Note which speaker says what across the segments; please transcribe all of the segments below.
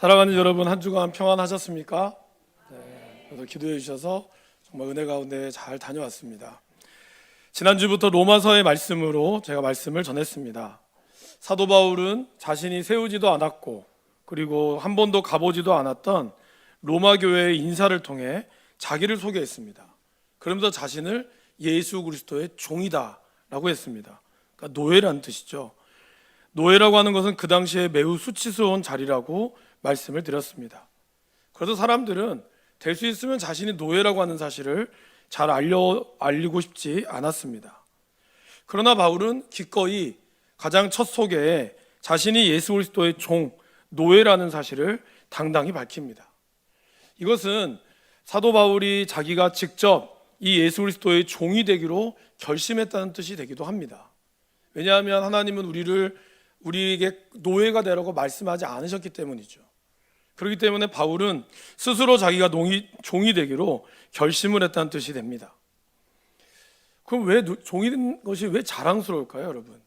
Speaker 1: 사랑하는 여러분, 한 주간 평안하셨습니까? 네, 저도 기도해 주셔서 정말 은혜 가운데 잘 다녀왔습니다. 지난주부터 로마서의 말씀으로 제가 말씀을 전했습니다. 사도 바울은 자신이 세우지도 않았고 그리고 한 번도 가보지도 않았던 로마 교회의 인사를 통해 자기를 소개했습니다. 그러면서 자신을 예수 그리스도의 종이다 라고 했습니다. 그러니까 노예라는 뜻이죠. 노예라고 하는 것은 그 당시에 매우 수치스러운 자리라고 말씀을 드렸습니다. 그래서 사람들은 될 수 있으면 자신이 노예라고 하는 사실을 잘 알리고 싶지 않았습니다. 그러나 바울은 기꺼이 가장 첫 소개에 자신이 예수 그리스도의 종, 노예라는 사실을 당당히 밝힙니다. 이것은 사도 바울이 자기가 직접 이 예수 그리스도의 종이 되기로 결심했다는 뜻이 되기도 합니다. 왜냐하면 하나님은 우리에게 노예가 되라고 말씀하지 않으셨기 때문이죠. 그렇기 때문에 바울은 스스로 자기가 종이 되기로 결심을 했다는 뜻이 됩니다. 그럼 왜 종이 된 것이 왜 자랑스러울까요, 여러분?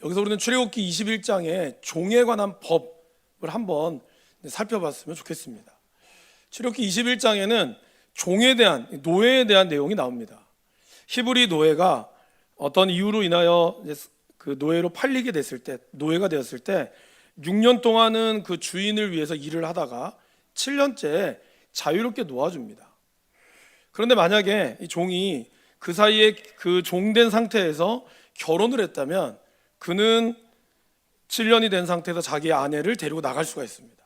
Speaker 1: 여기서 우리는 출애굽기 21장에 종에 관한 법을 한번 살펴봤으면 좋겠습니다. 출애굽기 21장에는 종에 대한, 노예에 대한 내용이 나옵니다. 히브리 노예가 어떤 이유로 인하여 그 노예로 팔리게 됐을 때, 노예가 되었을 때 6년 동안은 그 주인을 위해서 일을 하다가 7년째 자유롭게 놓아줍니다. 그런데 만약에 이 종이 그 사이에 그 종된 상태에서 결혼을 했다면 그는 7년이 된 상태에서 자기의 아내를 데리고 나갈 수가 있습니다.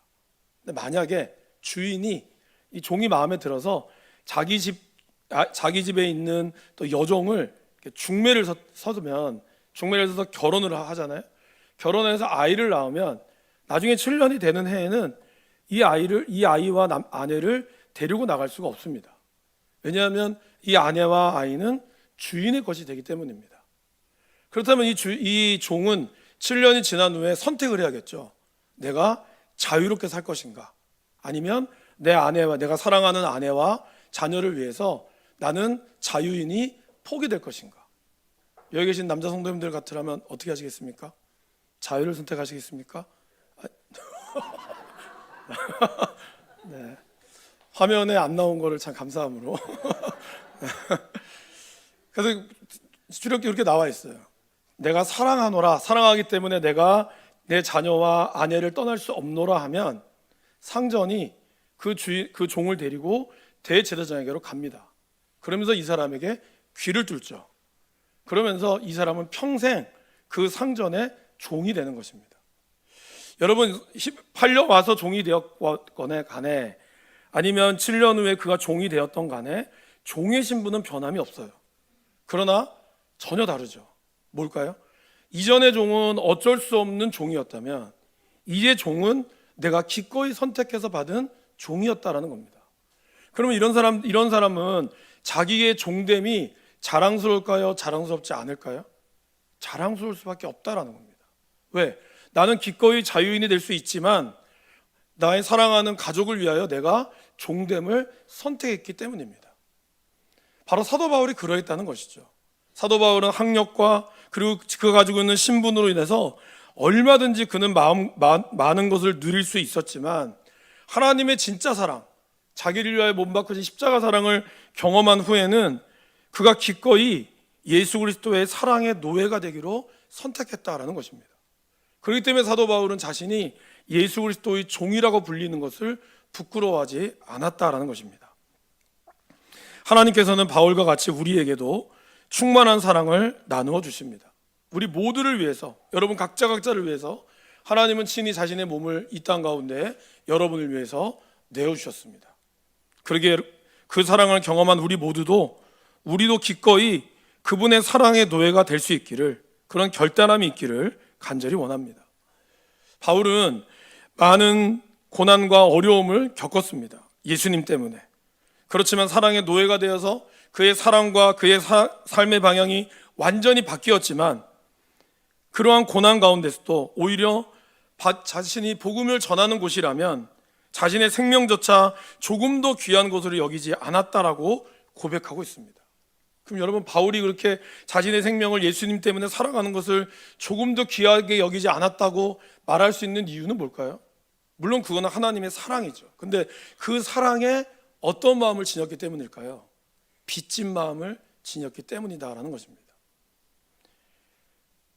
Speaker 1: 근데 만약에 주인이 이 종이 마음에 들어서 자기 집에 있는 또 여종을 중매를 서서 결혼을 하잖아요. 결혼해서 아이를 낳으면 나중에 7년이 되는 해에는 이 아이와 아내를 데리고 나갈 수가 없습니다. 왜냐하면 이 아내와 아이는 주인의 것이 되기 때문입니다. 그렇다면 이 종은 7년이 지난 후에 선택을 해야겠죠. 내가 자유롭게 살 것인가, 아니면 내가 사랑하는 아내와 자녀를 위해서 나는 자유인이 포기될 것인가. 여기 계신 남자 성도님들 같으라면 어떻게 하시겠습니까? 자유를 선택하시겠습니까? 네. 화면에 안 나온 거를 참 감사함으로. 그래서 출애굽기 이렇게 나와 있어요. 내가 사랑하노라, 사랑하기 때문에 내가 내 자녀와 아내를 떠날 수 없노라 하면 상전이 그 종을 데리고 대제사장에게로 갑니다. 그러면서 이 사람에게 귀를 뚫죠. 그러면서 이 사람은 평생 그 상전의 종이 되는 것입니다. 여러분, 8년 와서 종이 되었거나 간에 아니면 7년 후에 그가 종이 되었던 간에 종의 신분은 변함이 없어요. 그러나 전혀 다르죠. 뭘까요? 이전의 종은 어쩔 수 없는 종이었다면 이제 종은 내가 기꺼이 선택해서 받은 종이었다라는 겁니다. 그러면 이런 사람은 자기의 종됨이 자랑스러울까요? 자랑스럽지 않을까요? 자랑스러울 수밖에 없다라는 겁니다. 왜? 나는 기꺼이 자유인이 될 수 있지만 나의 사랑하는 가족을 위하여 내가 종됨을 선택했기 때문입니다. 바로 사도 바울이 그러했다는 것이죠. 사도 바울은 학력과 그리고 그가 가지고 있는 신분으로 인해서 얼마든지 그는 많은 것을 누릴 수 있었지만 하나님의 진짜 사랑, 자기를 위하여 못 박히신 십자가 사랑을 경험한 후에는 그가 기꺼이 예수 그리스도의 사랑의 노예가 되기로 선택했다라는 것입니다. 그렇기 때문에 사도 바울은 자신이 예수 그리스도의 종이라고 불리는 것을 부끄러워하지 않았다라는 것입니다. 하나님께서는 바울과 같이 우리에게도 충만한 사랑을 나누어 주십니다. 우리 모두를 위해서, 여러분 각자를 위해서 하나님은 친히 자신의 몸을 이 땅 가운데 여러분을 위해서 내어주셨습니다. 그러기에 그 사랑을 경험한 우리도 기꺼이 그분의 사랑의 노예가 될 수 있기를, 그런 결단함이 있기를 간절히 원합니다. 바울은 많은 고난과 어려움을 겪었습니다. 예수님 때문에. 그렇지만 사랑의 노예가 되어서 그의 사랑과 그의 삶의 방향이 완전히 바뀌었지만 그러한 고난 가운데서도 오히려 자신이 복음을 전하는 곳이라면 자신의 생명조차 조금 더 귀한 것으로 여기지 않았다라고 고백하고 있습니다. 그럼 여러분, 바울이 그렇게 자신의 생명을 예수님 때문에 살아가는 것을 조금 더 귀하게 여기지 않았다고 말할 수 있는 이유는 뭘까요? 물론 그거는 하나님의 사랑이죠. 근데 그 사랑에 어떤 마음을 지녔기 때문일까요? 빚진 마음을 지녔기 때문이다라는 것입니다.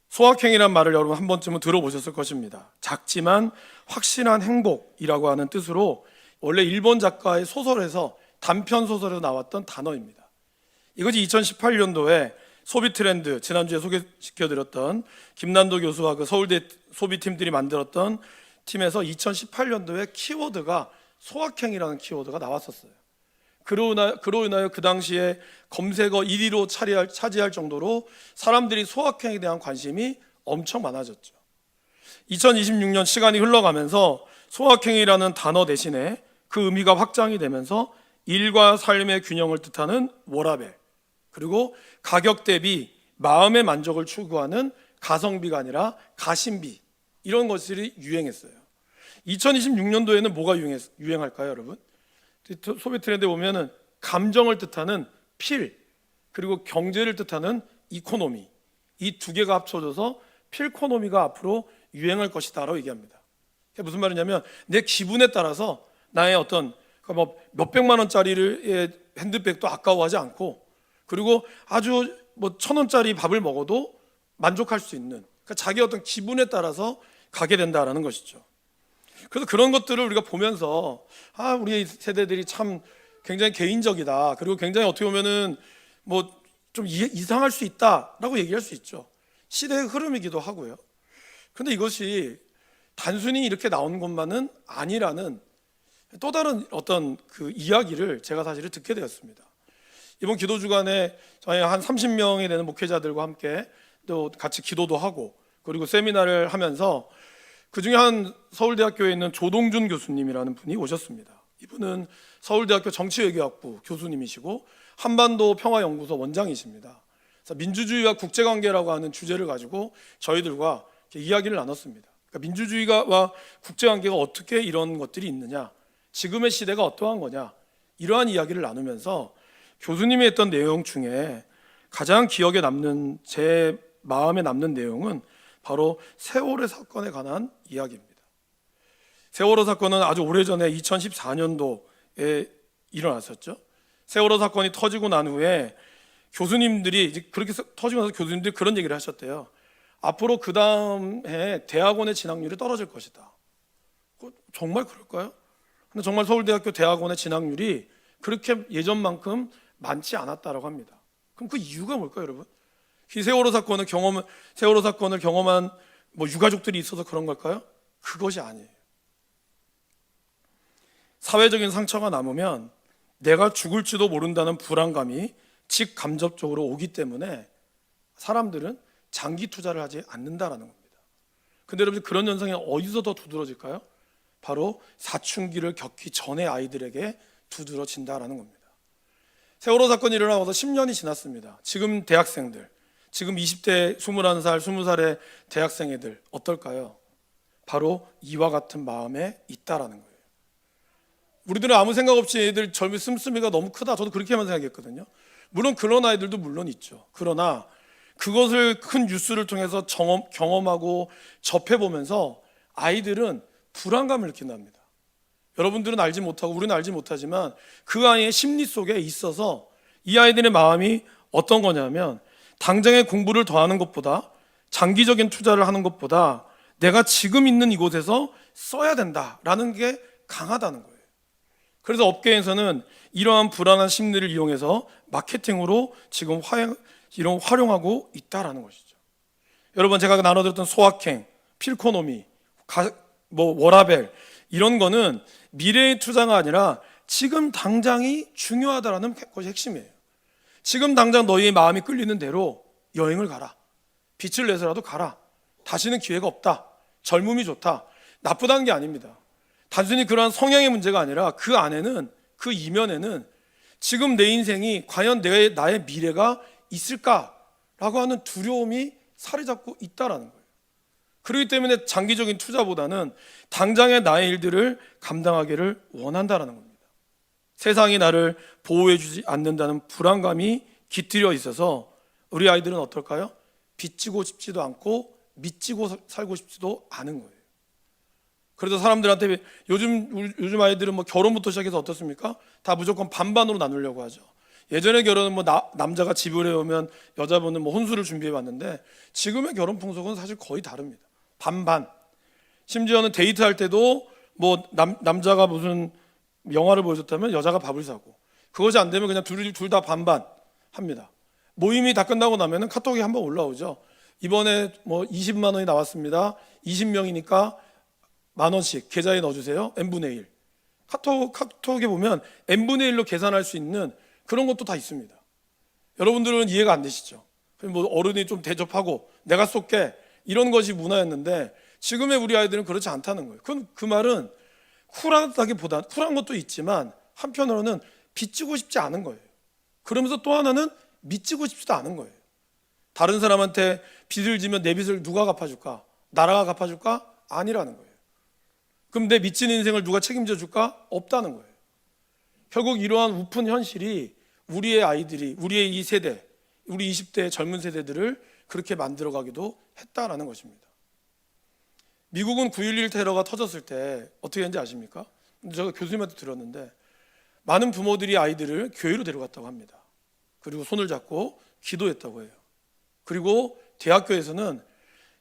Speaker 1: 소확행이란 말을 여러분 한 번쯤은 들어보셨을 것입니다. 작지만 확실한 행복이라고 하는 뜻으로 원래 일본 작가의 소설에서 단편 소설에서 나왔던 단어입니다. 이것이 2018년도에 소비트렌드, 지난주에 소개시켜드렸던 김난도 교수와 그 서울대 소비팀들이 만들었던 팀에서 2018년도에 키워드가 소확행이라는 키워드가 나왔었어요. 그로 인하여 그 당시에 검색어 1위로 차지할 정도로 사람들이 소확행에 대한 관심이 엄청 많아졌죠. 2026년 시간이 흘러가면서 소확행이라는 단어 대신에 그 의미가 확장이 되면서 일과 삶의 균형을 뜻하는 워라밸, 그리고 가격 대비 마음의 만족을 추구하는 가성비가 아니라 가심비, 이런 것들이 유행했어요. 2026년도에는 뭐가 유행할까요, 여러분? 소비 트렌드에 보면은 감정을 뜻하는 필, 그리고 경제를 뜻하는 이코노미, 이 두 개가 합쳐져서 필코노미가 앞으로 유행할 것이다라고 얘기합니다. 그게 무슨 말이냐면 내 기분에 따라서 나의 어떤 뭐 몇백만 원짜리의 핸드백도 아까워하지 않고, 그리고 아주 뭐 1,000원짜리 밥을 먹어도 만족할 수 있는, 그러니까 자기 어떤 기분에 따라서 가게 된다라는 것이죠. 그래서 그런 것들을 우리가 보면서 우리 세대들이 참 굉장히 개인적이다, 그리고 굉장히 어떻게 보면은 뭐 좀 이상할 수 있다라고 얘기할 수 있죠. 시대의 흐름이기도 하고요. 근데 이것이 단순히 이렇게 나온 것만은 아니라는 또 다른 어떤 그 이야기를 제가 사실은 듣게 되었습니다. 이번 기도 주간에 저희 한 30명이 되는 목회자들과 함께 또 같이 기도도 하고, 그리고 세미나를 하면서 그 중에 한 서울대학교에 있는 조동준 교수님이라는 분이 오셨습니다. 이분은 서울대학교 정치외교학부 교수님이시고 한반도 평화연구소 원장이십니다. 그래서 민주주의와 국제관계라고 하는 주제를 가지고 저희들과 이야기를 나눴습니다. 그러니까 민주주의와 국제관계가 어떻게 이런 것들이 있느냐, 지금의 시대가 어떠한 거냐, 이러한 이야기를 나누면서 교수님이 했던 내용 중에 가장 기억에 남는, 제 마음에 남는 내용은 바로 세월호 사건에 관한 이야기입니다. 세월호 사건은 아주 오래전에 2014년도에 일어났었죠. 세월호 사건이 터지고 난 후에 교수님들이 이제 그렇게 터지고 나서 교수님들이 그런 얘기를 하셨대요. 앞으로 그 다음 해에 대학원의 진학률이 떨어질 것이다. 정말 그럴까요? 근데 정말 서울대학교 대학원의 진학률이 그렇게 예전만큼 많지 않았다라고 합니다. 그럼 그 이유가 뭘까요, 여러분? 이 세월호 사건을 경험한 뭐 유가족들이 있어서 그런 걸까요? 그것이 아니에요. 사회적인 상처가 남으면 내가 죽을지도 모른다는 불안감이 직간접적으로 오기 때문에 사람들은 장기 투자를 하지 않는다라는 겁니다. 근데 여러분, 그런 현상이 어디서 더 두드러질까요? 바로 사춘기를 겪기 전에 아이들에게 두드러진다라는 겁니다. 세월호 사건이 일어나서 10년이 지났습니다. 지금 대학생들, 지금 20대 21살, 20살의 대학생 애들 어떨까요? 바로 이와 같은 마음에 있다라는 거예요. 우리들은 아무 생각 없이 애들 젊은 씀씀이가 너무 크다, 저도 그렇게만 생각했거든요. 물론 그런 아이들도 물론 있죠. 그러나 그것을 큰 뉴스를 통해서 경험하고 접해보면서 아이들은 불안감을 느낀답니다. 여러분들은 알지 못하고 우리는 알지 못하지만 그 아이의 심리 속에 있어서 이 아이들의 마음이 어떤 거냐면, 당장의 공부를 더 하는 것보다, 장기적인 투자를 하는 것보다 내가 지금 있는 이곳에서 써야 된다라는 게 강하다는 거예요. 그래서 업계에서는 이러한 불안한 심리를 이용해서 마케팅으로 지금 활용하고 있다라는 것이죠. 여러분, 제가 나눠드렸던 소확행, 필코노미, 워라벨, 이런 거는 미래의 투자가 아니라 지금 당장이 중요하다라는 것이 핵심이에요. 지금 당장 너희의 마음이 끌리는 대로 여행을 가라, 빚을 내서라도 가라, 다시는 기회가 없다, 젊음이 좋다, 나쁘다는 게 아닙니다. 단순히 그러한 성향의 문제가 아니라 그 안에는, 그 이면에는 지금 내 인생이 과연 나의 미래가 있을까라고 하는 두려움이 살이 잡고 있다라는 거예요. 그렇기 때문에 장기적인 투자보다는 당장의 나의 일들을 감당하기를 원한다라는 겁니다. 세상이 나를 보호해주지 않는다는 불안감이 깃들여 있어서 우리 아이들은 어떨까요? 빚지고 싶지도 않고 믿지고 살고 싶지도 않은 거예요. 그래서 사람들한테 요즘 아이들은 뭐 결혼부터 시작해서 어떻습니까? 다 무조건 반반으로 나누려고 하죠. 예전에 결혼은 뭐 남자가 집을 해오면 여자분은 뭐 혼수를 준비해 왔는데 지금의 결혼 풍속은 사실 거의 다릅니다. 반반. 심지어는 데이트할 때도 뭐 남자가 무슨 영화를 보여줬다면 여자가 밥을 사고, 그것이 안 되면 그냥 둘 다 반반 합니다. 모임이 다 끝나고 나면은 카톡이 한번 올라오죠. 이번에 뭐 20만 원이 나왔습니다. 20명이니까 10,000원씩 계좌에 넣어주세요. n분의 1. 카톡에 보면 n분의 1로 계산할 수 있는 그런 것도 다 있습니다. 여러분들은 이해가 안 되시죠? 뭐 어른이 좀 대접하고 내가 쏠게 이런 것이 문화였는데 지금의 우리 아이들은 그렇지 않다는 거예요. 그 말은 쿨하다기보다 쿨한 것도 있지만 한편으로는 빚지고 싶지 않은 거예요. 그러면서 또 하나는 미치고 싶지도 않은 거예요. 다른 사람한테 빚을 지면 내 빚을 누가 갚아줄까? 나라가 갚아줄까? 아니라는 거예요. 그럼 내 미친 인생을 누가 책임져 줄까? 없다는 거예요. 결국 이러한 우픈 현실이 우리의 아이들이, 우리의 이 세대, 우리 20대 젊은 세대들을 그렇게 만들어가기도 했다라는 것입니다. 미국은 9.11 테러가 터졌을 때 어떻게 했는지 아십니까? 제가 교수님한테 들었는데 많은 부모들이 아이들을 교회로 데려갔다고 합니다. 그리고 손을 잡고 기도했다고 해요. 그리고 대학교에서는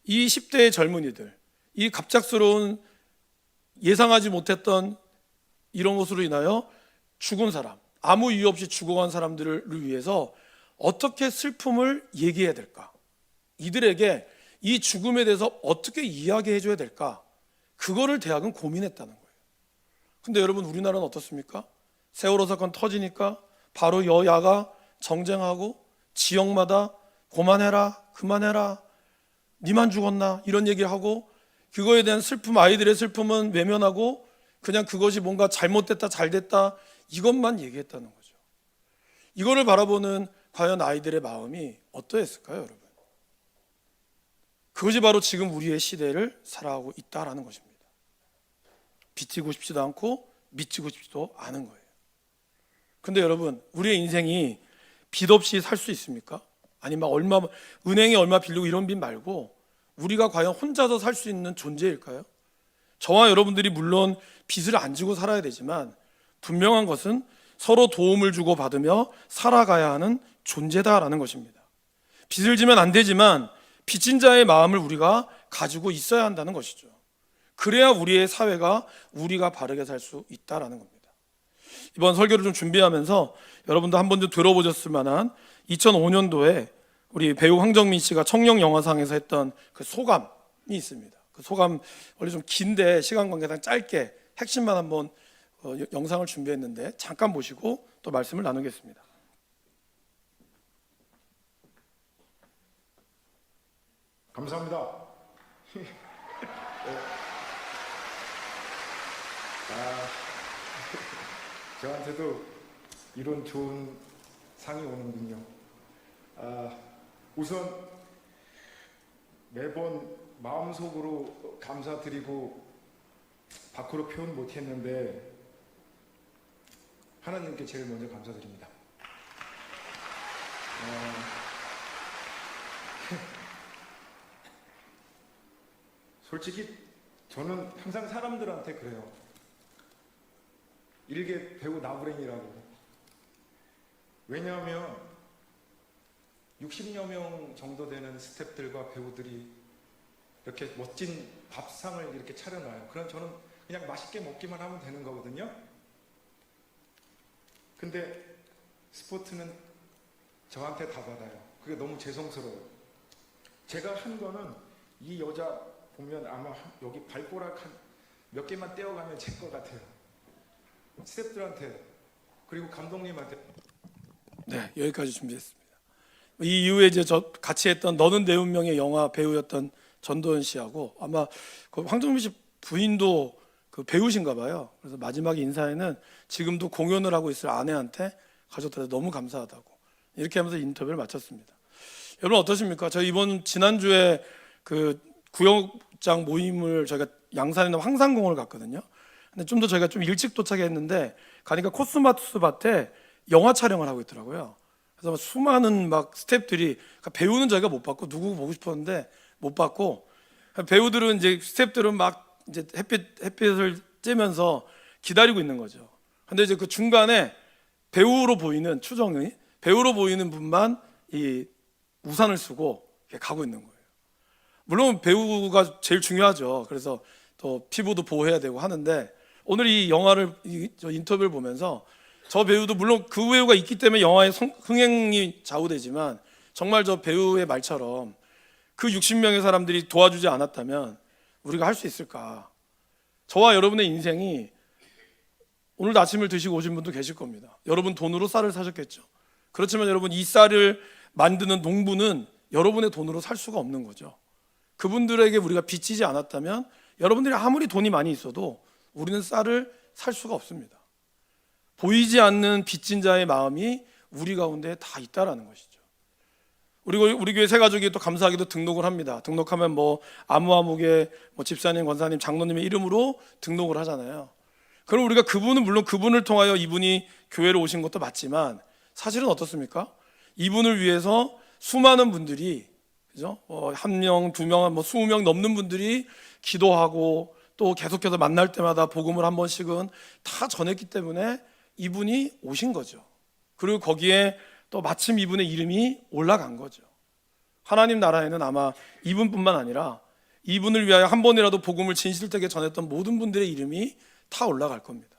Speaker 1: 이 10대의 젊은이들, 이 갑작스러운 예상하지 못했던 이런 것으로 인하여 죽은 사람, 아무 이유 없이 죽어간 사람들을 위해서 어떻게 슬픔을 얘기해야 될까? 이들에게 이 죽음에 대해서 어떻게 이야기해 줘야 될까? 그거를 대학은 고민했다는 거예요. 근데 여러분, 우리나라는 어떻습니까? 세월호 사건 터지니까 바로 여야가 정쟁하고 지역마다 그만해라, 그만해라, 니만 죽었나 이런 얘기를 하고, 그거에 대한 슬픔, 아이들의 슬픔은 외면하고 그냥 그것이 뭔가 잘못됐다, 잘됐다 이것만 얘기했다는 거죠. 이거를 바라보는 과연 아이들의 마음이 어떠했을까요, 여러분? 그것이 바로 지금 우리의 시대를 살아가고 있다라는 것입니다. 빚지고 싶지도 않고 미치고 싶지도 않은 거예요. 근데 여러분, 우리의 인생이 빚 없이 살 수 있습니까? 아니면 은행에 얼마 빌리고 이런 빚 말고 우리가 과연 혼자서 살 수 있는 존재일까요? 저와 여러분들이 물론 빚을 안 지고 살아야 되지만 분명한 것은 서로 도움을 주고 받으며 살아가야 하는 존재다라는 것입니다. 빚을 지면 안 되지만 빚진 자의 마음을 우리가 가지고 있어야 한다는 것이죠. 그래야 우리의 사회가 우리가 바르게 살 수 있다라는 겁니다. 이번 설교를 좀 준비하면서 여러분도 한 번도 들어보셨을 만한 2005년도에 우리 배우 황정민 씨가 청룡 영화상에서 했던 그 소감이 있습니다. 그 소감 원래 좀 긴데 시간 관계상 짧게 핵심만 한번 영상을 준비했는데 잠깐 보시고 또 말씀을 나누겠습니다.
Speaker 2: 감사합니다. 저한테도 이런 좋은 상이 오는군요. 우선 매번 마음속으로 감사드리고 밖으로 표현 못했는데 하나님께 제일 먼저 감사드립니다. 솔직히 저는 항상 사람들한테 그래요. 일개 배우 나부랭이라고. 왜냐하면 60여 명 정도 되는 스태프들과 배우들이 이렇게 멋진 밥상을 이렇게 차려놔요. 그럼 저는 그냥 맛있게 먹기만 하면 되는 거거든요. 근데 스포츠는 저한테 다 받아요. 그게 너무 죄송스러워요. 제가 한 거는 이 여자 보면 아마 여기 발가락 한 몇 개만 떼어가면 제 것 같아요. 스태프들한테 그리고 감독님한테.
Speaker 1: 네, 여기까지 준비했습니다. 이 이후에 이제 저 같이 했던 너는 내 운명의 영화 배우였던 전도연 씨하고 아마 그 황정민 씨 부인도 그 배우신가 봐요. 그래서 마지막 인사에는 지금도 공연을 하고 있을 아내한테 가족들한테 너무 감사하다고 이렇게 하면서 인터뷰를 마쳤습니다. 여러분 어떠십니까? 저희 지난주에 그 구역장 모임을 저희가 양산에 있는 황산공원을 갔거든요. 근데 좀 더 저희가 좀 일찍 도착했는데 가니까 코스모스 밭에 영화 촬영을 하고 있더라고요. 그래서 수많은 막 스태프들이, 그러니까 배우는 저희가 못 봤고 누구 보고 싶었는데 못 봤고, 배우들은 이제 스태프들은 막 이제 햇빛을 쬐면서 기다리고 있는 거죠. 근데 이제 그 중간에 배우로 보이는 추정이 배우로 보이는 분만 이 우산을 쓰고 가고 있는 거예요. 물론 배우가 제일 중요하죠. 그래서 또 피부도 보호해야 되고 하는데 오늘 이 영화를 저 인터뷰를 보면서 저 배우도 물론 그 배우가 있기 때문에 영화의 흥행이 좌우되지만 정말 저 배우의 말처럼 그 60명의 사람들이 도와주지 않았다면 우리가 할 수 있을까? 저와 여러분의 인생이 오늘도 아침을 드시고 오신 분도 계실 겁니다. 여러분 돈으로 쌀을 사셨겠죠. 그렇지만 여러분 이 쌀을 만드는 농부는 여러분의 돈으로 살 수가 없는 거죠. 그분들에게 우리가 빚지지 않았다면 여러분들이 아무리 돈이 많이 있어도 우리는 쌀을 살 수가 없습니다. 보이지 않는 빚진 자의 마음이 우리 가운데 다 있다라는 것이죠. 우리 교회 새 가족이 또 감사하게도 등록을 합니다. 등록하면 뭐 아무개 뭐 집사님, 권사님, 장로님의 이름으로 등록을 하잖아요. 그럼 우리가 물론 그분을 통하여 이분이 교회로 오신 것도 맞지만 사실은 어떻습니까? 이분을 위해서 수많은 분들이 그죠? 한 명, 두 명, 뭐 20명 넘는 분들이 기도하고 또 계속해서 만날 때마다 복음을 한 번씩은 다 전했기 때문에 이분이 오신 거죠. 그리고 거기에 또 마침 이분의 이름이 올라간 거죠. 하나님 나라에는 아마 이분뿐만 아니라 이분을 위하여 한 번이라도 복음을 진실되게 전했던 모든 분들의 이름이 다 올라갈 겁니다.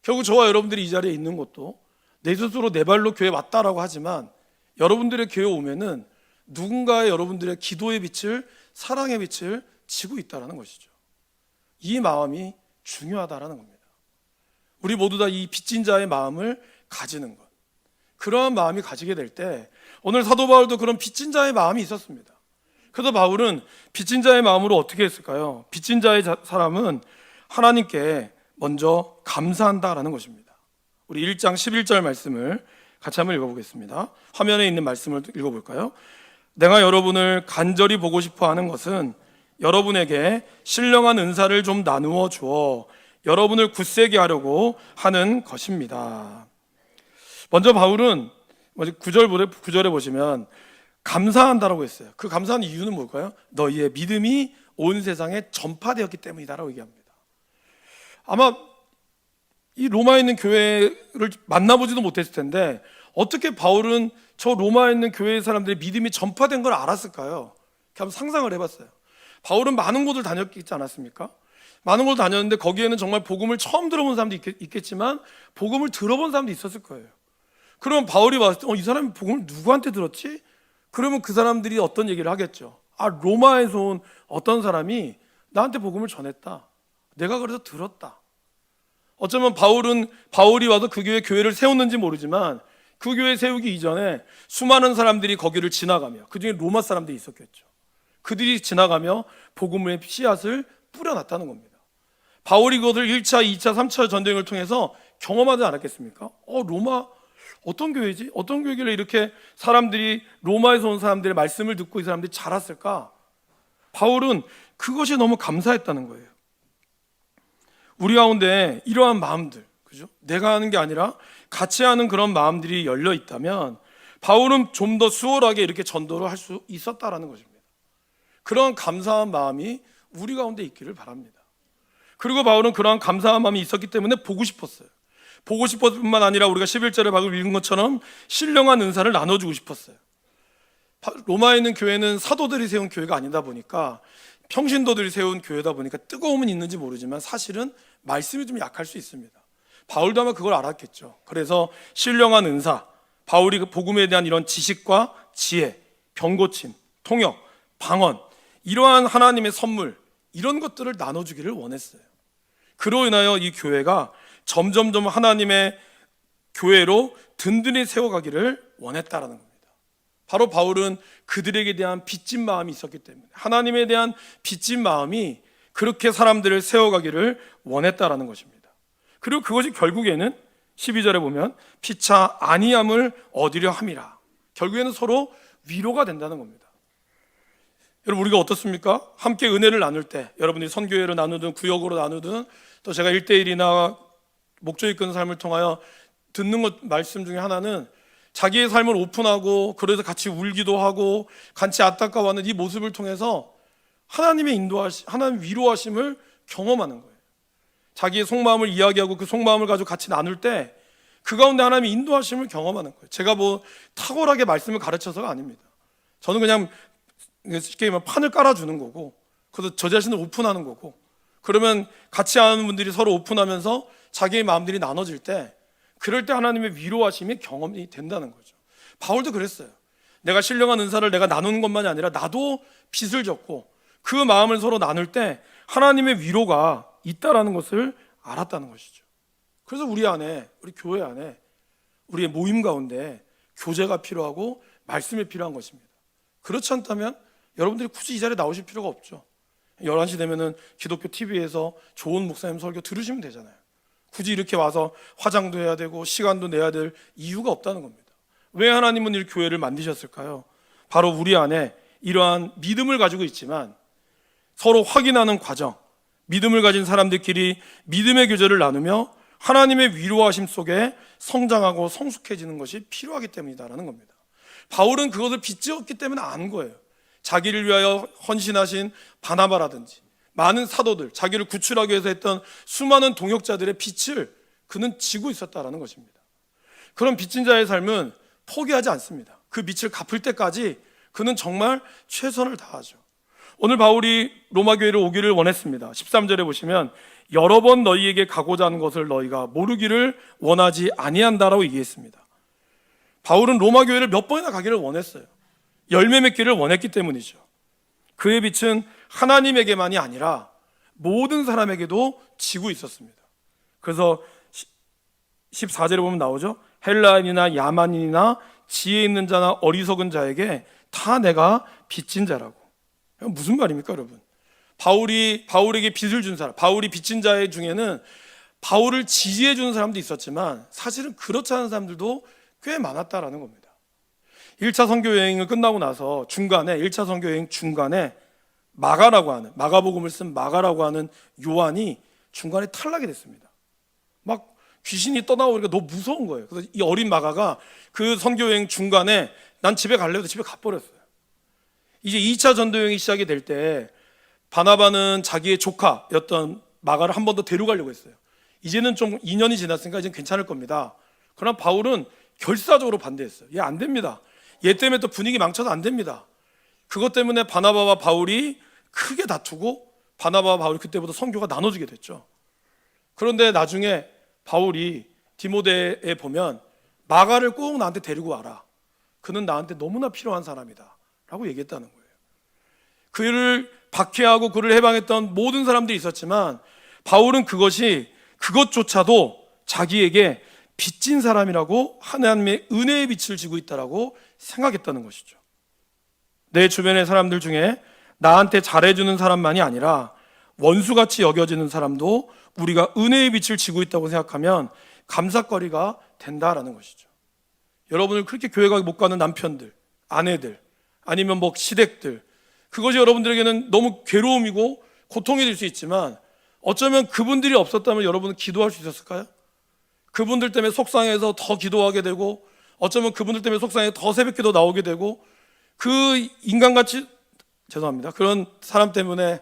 Speaker 1: 결국 저와 여러분들이 이 자리에 있는 것도 내 스스로 내 발로 교회 왔다라고 하지만 여러분들의 교회 오면은 누군가의 여러분들의 기도의 빛을, 사랑의 빛을 지고 있다는 것이죠. 이 마음이 중요하다는 겁니다. 우리 모두 다 이 빚진 자의 마음을 가지는 것, 그러한 마음이 가지게 될 때 오늘 사도 바울도 그런 빚진 자의 마음이 있었습니다. 그래서 바울은 빚진 자의 마음으로 어떻게 했을까요? 빚진 자의 사람은 하나님께 먼저 감사한다라는 것입니다. 우리 1장 11절 말씀을 같이 한번 읽어보겠습니다. 화면에 있는 말씀을 읽어볼까요? 내가 여러분을 간절히 보고 싶어 하는 것은 여러분에게 신령한 은사를 좀 나누어 주어 여러분을 굳세게 하려고 하는 것입니다. 먼저 바울은 9절에 보시면 감사한다라고 했어요. 그 감사하는 이유는 뭘까요? 너희의 믿음이 온 세상에 전파되었기 때문이다라고 얘기합니다. 아마 이 로마에 있는 교회를 만나보지도 못했을 텐데 어떻게 바울은 저 로마에 있는 교회 사람들의 믿음이 전파된 걸 알았을까요? 이렇게 한번 상상을 해봤어요. 바울은 많은 곳을 다녔지 않았습니까? 많은 곳을 다녔는데 거기에는 정말 복음을 처음 들어본 사람도 있겠지만 복음을 들어본 사람도 있었을 거예요. 그러면 바울이 봤을 때 이 사람이 복음을 누구한테 들었지? 그러면 그 사람들이 어떤 얘기를 하겠죠. 로마에서 온 어떤 사람이 나한테 복음을 전했다. 내가 그래서 들었다. 어쩌면 바울이 와서 그 교회를 세웠는지 모르지만 그 교회 세우기 이전에 수많은 사람들이 거기를 지나가며 그중에 로마 사람들이 있었겠죠. 그들이 지나가며 복음의 씨앗을 뿌려놨다는 겁니다. 바울이 그것을 1차, 2차, 3차 전쟁을 통해서 경험하지 않았겠습니까? 로마 어떤 교회지? 어떤 교회길래 이렇게 사람들이 로마에서 온 사람들의 말씀을 듣고 이 사람들이 자랐을까? 바울은 그것이 너무 감사했다는 거예요. 우리 가운데 이러한 마음들, 그죠? 내가 하는 게 아니라 같이 하는 그런 마음들이 열려 있다면 바울은 좀 더 수월하게 이렇게 전도를 할 수 있었다라는 것입니다. 그런 감사한 마음이 우리 가운데 있기를 바랍니다. 그리고 바울은 그러한 감사한 마음이 있었기 때문에 보고 싶었어요. 보고 싶었을 뿐만 아니라 우리가 11절에 방금 읽은 것처럼 신령한 은사를 나눠주고 싶었어요. 로마에 있는 교회는 사도들이 세운 교회가 아니다 보니까 평신도들이 세운 교회다 보니까 뜨거움은 있는지 모르지만 사실은 말씀이 좀 약할 수 있습니다. 바울도 아마 그걸 알았겠죠. 그래서 신령한 은사, 바울이 그 복음에 대한 이런 지식과 지혜, 병고침, 통역, 방언, 이러한 하나님의 선물, 이런 것들을 나눠주기를 원했어요. 그로 인하여 이 교회가 점점점 하나님의 교회로 든든히 세워가기를 원했다라는 겁니다. 바로 바울은 그들에게 대한 빚진 마음이 있었기 때문에 하나님에 대한 빚진 마음이 그렇게 사람들을 세워가기를 원했다라는 것입니다. 그리고 그것이 결국에는 12절에 보면 피차 아니함을 얻으려 함이라. 결국에는 서로 위로가 된다는 겁니다. 여러분 우리가 어떻습니까? 함께 은혜를 나눌 때 여러분이 선교회를 나누든 구역으로 나누든 또 제가 1대1이나 목조 이끄는 삶을 통하여 듣는 것 말씀 중에 하나는 자기의 삶을 오픈하고 그래서 같이 울기도 하고 같이 안타까워하는 이 모습을 통해서 하나님의 인도하심, 하나님 위로하심을 경험하는 거예요. 자기의 속마음을 이야기하고 그 속마음을 가지고 같이 나눌 때 그 가운데 하나님의 인도하심을 경험하는 거예요. 제가 뭐 탁월하게 말씀을 가르쳐서가 아닙니다. 저는 그냥 쉽게 말하면 판을 깔아주는 거고, 그래서 저 자신을 오픈하는 거고, 그러면 같이 하는 분들이 서로 오픈하면서 자기의 마음들이 나눠질 때, 그럴 때 하나님의 위로하심이 경험이 된다는 거죠. 바울도 그랬어요. 내가 신령한 은사를 내가 나누는 것만이 아니라 나도 빚을 졌고 그 마음을 서로 나눌 때 하나님의 위로가 있다라는 것을 알았다는 것이죠. 그래서 우리 안에, 우리 교회 안에, 우리의 모임 가운데 교제가 필요하고 말씀이 필요한 것입니다. 그렇지 않다면 여러분들이 굳이 이 자리에 나오실 필요가 없죠. 11시 되면은 기독교 TV에서 좋은 목사님 설교 들으시면 되잖아요. 굳이 이렇게 와서 화장도 해야 되고 시간도 내야 될 이유가 없다는 겁니다. 왜 하나님은 이 교회를 만드셨을까요? 바로 우리 안에 이러한 믿음을 가지고 있지만 서로 확인하는 과정, 믿음을 가진 사람들끼리 믿음의 교제를 나누며 하나님의 위로하심 속에 성장하고 성숙해지는 것이 필요하기 때문이다라는 겁니다. 바울은 그것을 빚지었기 때문에 아는 거예요. 자기를 위하여 헌신하신 바나바라든지 많은 사도들, 자기를 구출하기 위해서 했던 수많은 동역자들의 빚을 그는 지고 있었다라는 것입니다. 그런 빚진 자의 삶은 포기하지 않습니다. 그 빚을 갚을 때까지 그는 정말 최선을 다하죠. 오늘 바울이 로마 교회를 오기를 원했습니다. 13절에 보시면 여러 번 너희에게 가고자 하는 것을 너희가 모르기를 원하지 아니한다라고 얘기했습니다. 바울은 로마 교회를 몇 번이나 가기를 원했어요. 열매 맺기를 원했기 때문이죠. 그의 빛은 하나님에게만이 아니라 모든 사람에게도 지고 있었습니다. 그래서 14절에 보면 나오죠. 헬라인이나 야만인이나 지혜 있는 자나 어리석은 자에게 다 내가 빚진 자라고. 무슨 말입니까, 여러분? 바울에게 빚을 준 사람, 바울이 빚진 자 중에는 바울을 지지해 주는 사람도 있었지만 사실은 그렇지 않은 사람들도 꽤 많았다라는 겁니다. 1차 선교 여행을 끝나고 나서 중간에 1차 선교 여행 중간에 마가복음을 쓴 마가라고 하는 요한이 중간에 탈락이 됐습니다. 막 귀신이 떠나오니까 너무 무서운 거예요. 그래서 이 어린 마가가 그 선교 여행 중간에 난 집에 갈래요. 집에 가버렸어요. 이제 2차 전도 여행이 시작이 될 때 바나바는 자기의 조카였던 마가를 한 번 더 데려가려고 했어요. 이제는 좀 2년이 지났으니까 이제 괜찮을 겁니다. 그러나 바울은 결사적으로 반대했어요. 얘 안 됩니다. 얘 때문에 또 분위기 망쳐서 안 됩니다. 그것 때문에 바나바와 바울이 크게 다투고 바나바와 바울이 그때부터 선교가 나눠지게 됐죠. 그런데 나중에 바울이 디모데에 보면 마가를 꼭 나한테 데리고 와라. 그는 나한테 너무나 필요한 사람이다 라고 얘기했다는 거예요. 그를 박해하고 그를 해방했던 모든 사람들이 있었지만 바울은 그것조차도 자기에게 빚진 사람이라고 하나님의 은혜의 빛을 지고 있다라고 생각했다는 것이죠. 내 주변의 사람들 중에 나한테 잘해주는 사람만이 아니라 원수같이 여겨지는 사람도 우리가 은혜의 빛을 지고 있다고 생각하면 감사거리가 된다라는 것이죠. 여러분을 그렇게 교회 못 가는 남편들, 아내들, 아니면 뭐 시댁들, 그것이 여러분들에게는 너무 괴로움이고 고통이 될 수 있지만 어쩌면 그분들이 없었다면 여러분은 기도할 수 있었을까요? 그분들 때문에 속상해서 더 기도하게 되고 어쩌면 그분들 때문에 속상해 더 새벽기도 나오게 되고 그 인간같이 죄송합니다. 그런 사람 때문에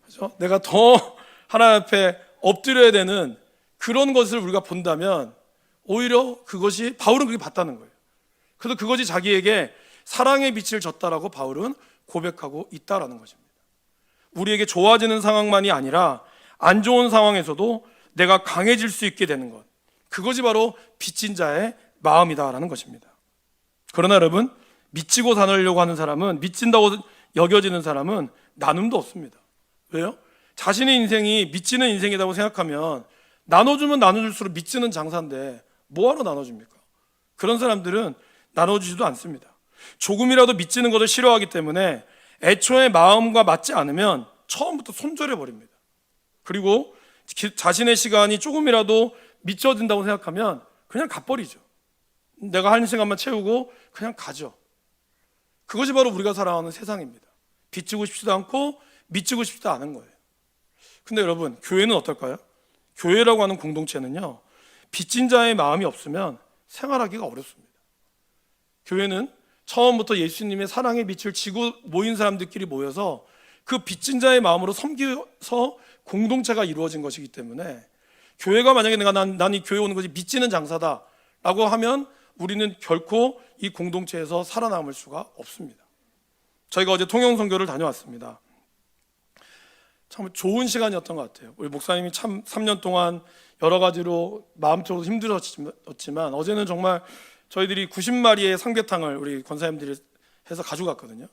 Speaker 1: 그렇죠? 내가 더 하나님 앞에 엎드려야 되는 그런 것을 우리가 본다면 오히려 그것이 바울은 그렇게 봤다는 거예요. 그래서 그것이 자기에게 사랑의 빛을 줬다라고 바울은 고백하고 있다라는 것입니다. 우리에게 좋아지는 상황만이 아니라 안 좋은 상황에서도 내가 강해질 수 있게 되는 것, 그것이 바로 빚진 자의 마음이다라는 것입니다. 그러나 여러분, 믿지고 살려고 하는 사람은, 믿진다고 여겨지는 사람은 나눔도 없습니다. 왜요? 자신의 인생이 믿지는 인생이라고 생각하면 나눠주면 나눠줄수록 믿지는 장사인데 뭐하러 나눠줍니까? 그런 사람들은 나눠주지도 않습니다. 조금이라도 믿지는 것을 싫어하기 때문에 애초에 마음과 맞지 않으면 처음부터 손절해 버립니다. 그리고 자신의 시간이 조금이라도 미쳐진다고 생각하면 그냥 가버리죠. 내가 한 시간만 채우고 그냥 가죠. 그것이 바로 우리가 살아가는 세상입니다. 빚지고 싶지도 않고 믿지고 싶지도 않은 거예요. 근데 여러분, 교회는 어떨까요? 교회라고 하는 공동체는요, 빚진 자의 마음이 없으면 생활하기가 어렵습니다. 교회는 처음부터 예수님의 사랑의 빛을 지고 모인 사람들끼리 모여서 그 빚진 자의 마음으로 섬겨서 공동체가 이루어진 것이기 때문에 교회가 만약에 난 이 교회 오는 것이 믿지는 장사다라고 하면 우리는 결코 이 공동체에서 살아남을 수가 없습니다. 저희가 어제 통영선교를 다녀왔습니다. 참 좋은 시간이었던 것 같아요. 우리 목사님이 참 3년 동안 여러 가지로 마음적으로 힘들었지만 어제는 정말 저희들이 90마리의 삼계탕을 우리 권사님들이 해서 가져갔거든요.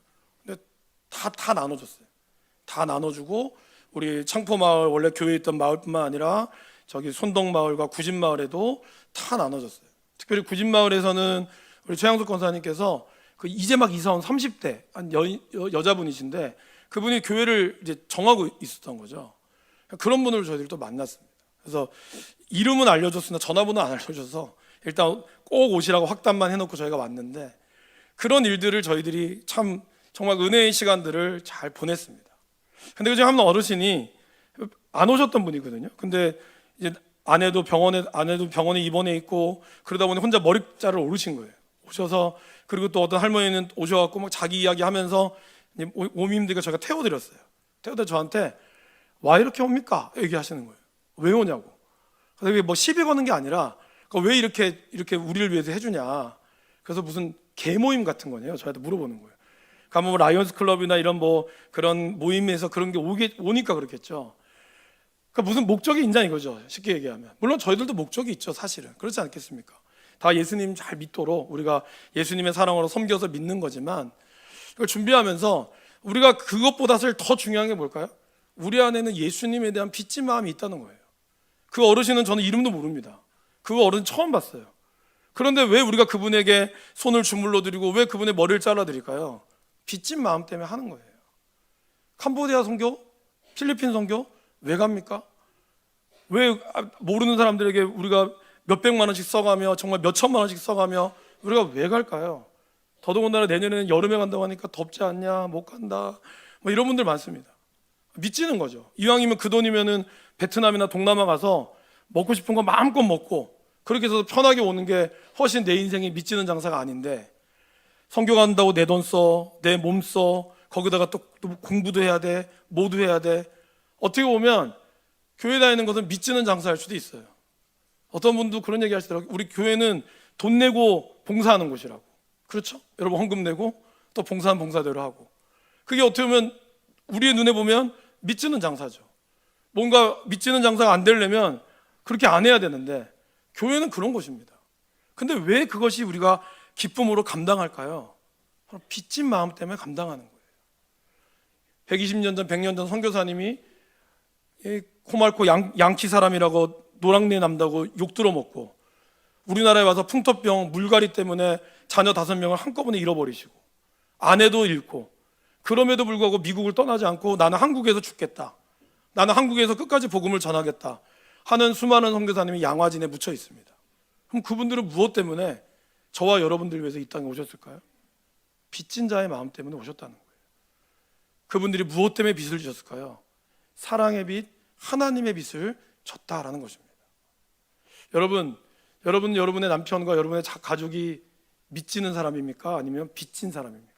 Speaker 1: 근데 다 나눠줬어요. 다 나눠주고 우리 창포마을 원래 교회에 있던 마을뿐만 아니라 저기 손덕마을과 구진마을에도 다 나눠줬어요. 특별히 구진마을에서는 우리 최양숙 권사님께서 그 이제 막 이사 온 30대 한 여자분이신데 그분이 교회를 이제 정하고 있었던 거죠. 그런 분을 저희들이 또 만났습니다. 그래서 이름은 알려줬으나 전화번호는 안 알려줘서 일단 꼭 오시라고 확단만 해놓고 저희가 왔는데 그런 일들을 저희들이 참 정말 은혜의 시간들을 잘 보냈습니다. 근데 그중에 한 어르신이 안 오셨던 분이거든요. 근데 이제 아내도 병원에 입원해 있고 그러다 보니 혼자 머리자를 오르신 거예요. 오셔서 그리고 또 어떤 할머니는 오셔갖고 막 자기 이야기하면서 몸이 힘드니까 저희가 태워드렸어요. 태워드 저한테 와 이렇게 옵니까? 얘기하시는 거예요. 왜 오냐고. 그래서 뭐 시비 거는 게 아니라 왜 이렇게 우리를 위해서 해주냐. 그래서 무슨 개모임 같은 거네요. 저한테 물어보는 거예요. 그러니까 뭐 라이언스 클럽이나 이런 뭐 그런 모임에서 그런 게 오니까 그렇겠죠. 그러니까 무슨 목적이 있냐 이거죠. 쉽게 얘기하면. 물론 저희들도 목적이 있죠. 사실은. 그렇지 않겠습니까? 다 예수님 잘 믿도록 우리가 예수님의 사랑으로 섬겨서 믿는 거지만 이걸 준비하면서 우리가 그것보다를 더 중요한 게 뭘까요? 우리 안에는 예수님에 대한 빚진 마음이 있다는 거예요. 그 어르신은 저는 이름도 모릅니다. 그 어른 처음 봤어요. 그런데 왜 우리가 그분에게 손을 주물러 드리고 왜 그분의 머리를 잘라 드릴까요? 빚진 마음 때문에 하는 거예요. 캄보디아 선교, 필리핀 선교 왜 갑니까? 왜 모르는 사람들에게 우리가 몇백만 원씩 써가며 정말 몇천만 원씩 써가며 우리가 왜 갈까요? 더더군다나 내년에는 여름에 간다고 하니까 덥지 않냐, 못 간다 뭐 이런 분들 많습니다. 미치는 거죠. 이왕이면 그 돈이면은 베트남이나 동남아 가서 먹고 싶은 거 마음껏 먹고 그렇게 해서 편하게 오는 게 훨씬 내 인생이 미치는 장사가 아닌데 선교 간다고 내 돈 써, 내 몸 써, 거기다가 또 공부도 해야 돼, 뭐도 해야 돼. 어떻게 보면 교회 다니는 것은 미치는 장사일 수도 있어요. 어떤 분도 그런 얘기 하시더라고요. 우리 교회는 돈 내고 봉사하는 곳이라고. 그렇죠? 여러분 헌금 내고 또 봉사는 봉사대로 하고. 그게 어떻게 보면 우리의 눈에 보면 미치는 장사죠. 뭔가 미치는 장사가 안 되려면 그렇게 안 해야 되는데 교회는 그런 곳입니다. 근데 왜 그것이 우리가 기쁨으로 감당할까요? 바로 빚진 마음 때문에 감당하는 거예요. 120년 전, 100년 전 선교사님이 코말코 양키 사람이라고 노랑내 남다고 욕 들어먹고 우리나라에 와서 풍토병, 물갈이 때문에 자녀 5명을 한꺼번에 잃어버리시고 아내도 잃고 그럼에도 불구하고 미국을 떠나지 않고 나는 한국에서 죽겠다. 나는 한국에서 끝까지 복음을 전하겠다 하는 수많은 선교사님이 양화진에 묻혀 있습니다. 그럼 그분들은 무엇 때문에 저와 여러분들을 위해서 이 땅에 오셨을까요? 빚진 자의 마음 때문에 오셨다는 거예요. 그분들이 무엇 때문에 빚을 지셨을까요? 사랑의 빚, 하나님의 빚을 졌다라는 것입니다. 여러분의 남편과 여러분의 가족이 믿지는 사람입니까? 아니면 빚진 사람입니까?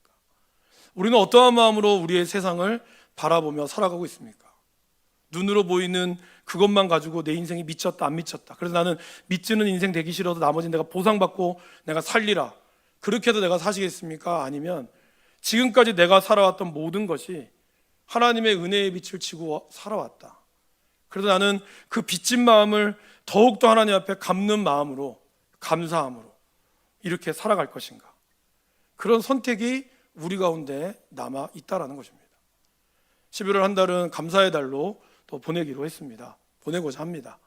Speaker 1: 우리는 어떠한 마음으로 우리의 세상을 바라보며 살아가고 있습니까? 눈으로 보이는 그것만 가지고 내 인생이 미쳤다 안 미쳤다. 그래서 나는 미치는 인생 되기 싫어서 나머지는 내가 보상받고 내가 살리라. 그렇게 해도 내가 사시겠습니까? 아니면 지금까지 내가 살아왔던 모든 것이 하나님의 은혜의 빛을 지고 살아왔다. 그래서 나는 그 빚진 마음을 더욱더 하나님 앞에 갚는 마음으로 감사함으로 이렇게 살아갈 것인가. 그런 선택이 우리 가운데 남아 있다라는 것입니다. 11월 한 달은 감사의 달로 또 보내기로 했습니다. 보내고자 합니다.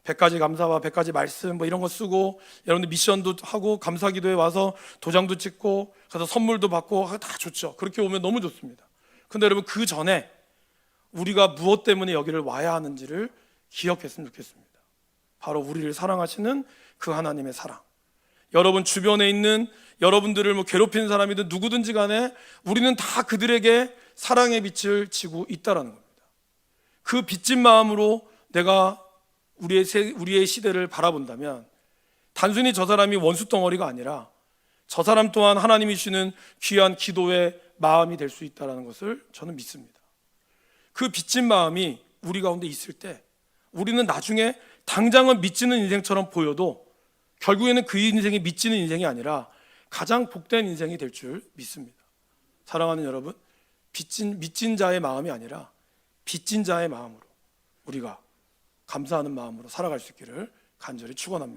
Speaker 1: 100가지 감사와 100가지 말씀 뭐 이런 거 쓰고 여러분들 미션도 하고 감사기도에 와서 도장도 찍고 가서 선물도 받고 다 좋죠. 그렇게 오면 너무 좋습니다. 근데 여러분 그 전에 우리가 무엇 때문에 여기를 와야 하는지를 기억했으면 좋겠습니다. 바로 우리를 사랑하시는 그 하나님의 사랑. 여러분 주변에 있는 여러분들을 뭐 괴롭히는 사람이든 누구든지 간에 우리는 다 그들에게 사랑의 빛을 지고 있다라는 겁니다. 그 빚진 마음으로 내가 우리의 시대를 바라본다면 단순히 저 사람이 원수 덩어리가 아니라 저 사람 또한 하나님이 주시는 귀한 기도의 마음이 될 수 있다는 것을 저는 믿습니다. 그 빚진 마음이 우리 가운데 있을 때 우리는 나중에 당장은 미치는 인생처럼 보여도 결국에는 그 인생이 미치는 인생이 아니라 가장 복된 인생이 될 줄 믿습니다. 사랑하는 여러분, 미친 자의 마음이 아니라 빚진 자의 마음으로 우리가 감사하는 마음으로 살아갈 수 있기를 간절히 축원합니다.